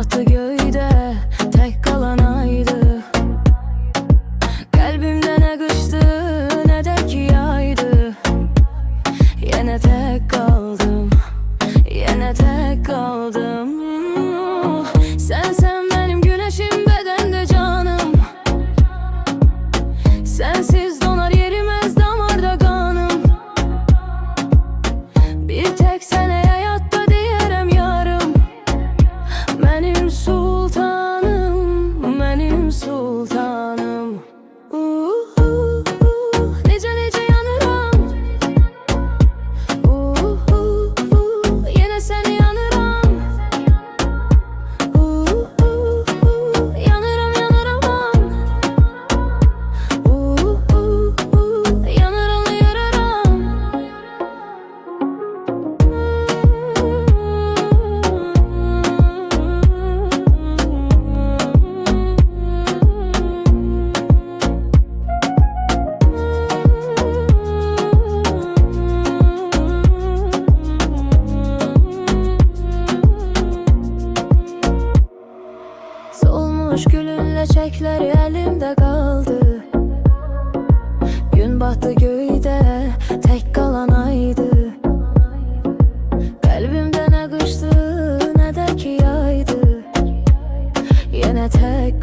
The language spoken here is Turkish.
battı göyde, tek kalan aydı. Kalbimde ne kıştı ne de ki yaydı. Yine tek kaldım, yine tek kaldım. Sen benim güneşim, bedende canım. Sensiz donar yerimez damarda kanım. Bir tek sene hayatta diyerem yarım. Benim sultanım, benim sultanım. Nece nece yanıram. Yine seni yanıram. Yanıram yanıram. Yanıram yararam. Solmuş gülün leçekleri elimde kaldı. Gün battı göyde, tek kalan aydı. Kalbimde ne kıştı ne de ki yaydı. Yine tek